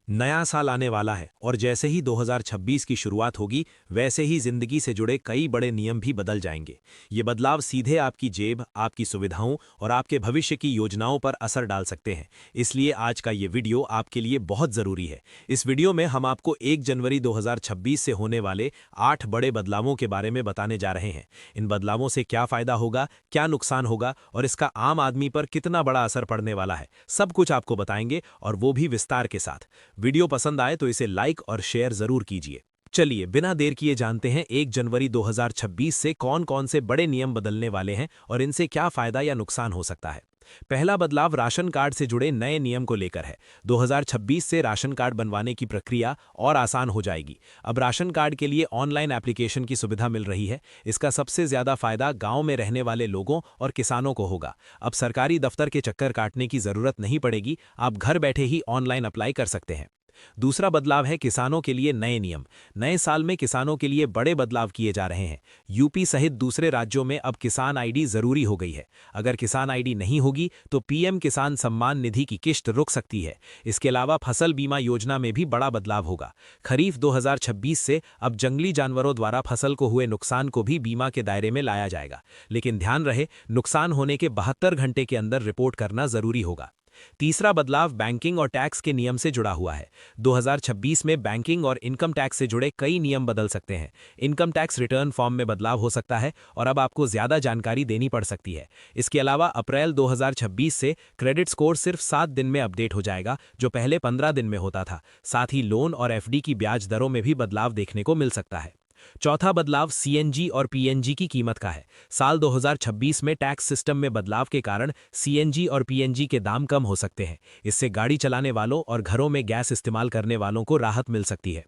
नया साल आने वाला है और जैसे ही 2026 की शुरुआत होगी वैसे ही जिंदगी से जुड़े कई बड़े नियम भी बदल जाएंगे। ये बदलाव सीधे आपकी जेब, आपकी सुविधाओं और आपके भविष्य की योजनाओं पर असर डाल सकते हैं। इसलिए आज का ये वीडियो आपके लिए बहुत ज़रूरी है। इस वीडियो में हम आपको 1 जनवरी 2026 से होने वाले 8 बड़े बदलावों के बारे में बताने जा रहे हैं। इन बदलावों से क्या फ़ायदा होगा, क्या नुकसान होगा और इसका आम आदमी पर कितना बड़ा असर पड़ने वाला है, सब कुछ आपको बताएंगे और वो भी विस्तार के साथ। वीडियो पसंद आए तो इसे लाइक और शेयर जरूर कीजिए। चलिए बिना देर किए जानते हैं 1 जनवरी 2026 से कौन कौन से बड़े नियम बदलने वाले हैं और इनसे क्या फायदा या नुकसान हो सकता है। पहला बदलाव राशन कार्ड से जुड़े नए नियम को लेकर है। 2026 से राशन कार्ड बनवाने की प्रक्रिया और आसान हो जाएगी। अब राशन कार्ड के लिए ऑनलाइन एप्लीकेशन की सुविधा मिल रही है। इसका सबसे ज्यादा फायदा गांव में रहने वाले लोगों और किसानों को होगा। अब सरकारी दफ्तर के चक्कर काटने की जरूरत नहीं पड़ेगी, आप घर बैठे ही ऑनलाइन अप्लाई कर सकते हैं। दूसरा बदलाव है किसानों के लिए नए नियम। नए साल में किसानों के लिए बड़े बदलाव किए जा रहे हैं। यूपी सहित दूसरे राज्यों में अब किसान आईडी जरूरी हो गई है। अगर किसान आईडी नहीं होगी तो पीएम किसान सम्मान निधि की किश्त रुक सकती है। इसके अलावा फसल बीमा योजना में भी बड़ा बदलाव होगा। खरीफ 2026 से अब जंगली जानवरों द्वारा फसल को हुए नुकसान को भी बीमा के दायरे में लाया जाएगा। लेकिन ध्यान रहे, नुकसान होने के 72 घंटे के अंदर रिपोर्ट करना जरूरी होगा। तीसरा बदलाव बैंकिंग और टैक्स के नियम से जुड़ा हुआ है। 2026 में बैंकिंग और इनकम टैक्स से जुड़े कई नियम बदल सकते हैं। इनकम टैक्स रिटर्न फॉर्म में बदलाव हो सकता है और अब आपको ज्यादा जानकारी देनी पड़ सकती है। इसके अलावा अप्रैल 2026 से क्रेडिट स्कोर सिर्फ 7 दिन में अपडेट हो जाएगा, जो पहले 15 दिन में होता था। साथ ही लोन और एफडी की ब्याज दरों में भी बदलाव देखने को मिल सकता है। चौथा बदलाव सीएनजी और पीएनजी की कीमत का है। साल 2026 में टैक्स सिस्टम में बदलाव के कारण सीएनजी और पीएनजी के दाम कम हो सकते हैं। इससे गाड़ी चलाने वालों और घरों में गैस इस्तेमाल करने वालों को राहत मिल सकती है।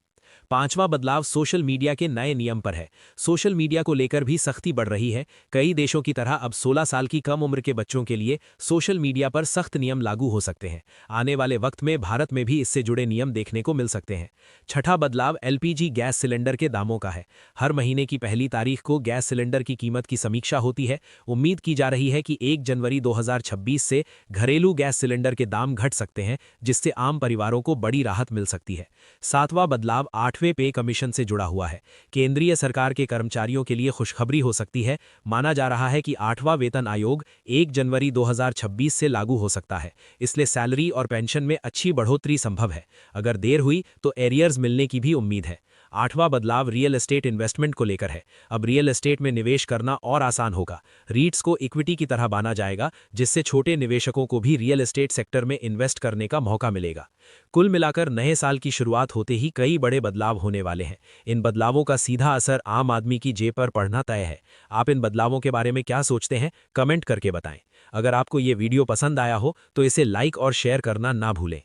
पांचवा बदलाव सोशल मीडिया के नए नियम पर है। सोशल मीडिया को लेकर भी सख्ती बढ़ रही है। कई देशों की तरह अब 16 साल की कम उम्र के बच्चों के लिए सोशल मीडिया पर सख्त नियम लागू हो सकते हैं। आने वाले वक्त में भारत में भी इससे जुड़े नियम देखने को मिल सकते हैं। छठा बदलाव एलपीजी गैस सिलेंडर के दामों का है। हर महीने की पहली तारीख को गैस सिलेंडर की कीमत की समीक्षा होती है। उम्मीद की जा रही है कि 1 जनवरी 2026 से घरेलू गैस सिलेंडर के दाम घट सकते हैं, जिससे आम परिवारों को बड़ी राहत मिल सकती है। सातवां बदलाव 8वें पे कमीशन से जुड़ा हुआ है। केंद्रीय सरकार के कर्मचारियों के लिए खुशखबरी हो सकती है। माना जा रहा है कि 8वां वेतन आयोग 1 जनवरी 2026 से लागू हो सकता है। इसलिए सैलरी और पेंशन में अच्छी बढ़ोतरी संभव है। अगर देर हुई तो एरियर्स मिलने की भी उम्मीद है। 8वां बदलाव रियल एस्टेट इन्वेस्टमेंट को लेकर है। अब रियल एस्टेट में निवेश करना और आसान होगा। रीट्स को इक्विटी की तरह माना जाएगा, जिससे छोटे निवेशकों को भी रियल एस्टेट सेक्टर में इन्वेस्ट करने का मौका मिलेगा। कुल मिलाकर नए साल की शुरुआत होते ही कई बड़े बदलाव होने वाले हैं। इन बदलावों का सीधा असर आम आदमी की जेब पर पड़ना तय है। आप इन बदलावों के बारे में क्या सोचते हैं, कमेंट करके बताएं। अगर आपको ये वीडियो पसंद आया हो तो इसे लाइक और शेयर करना ना भूलें।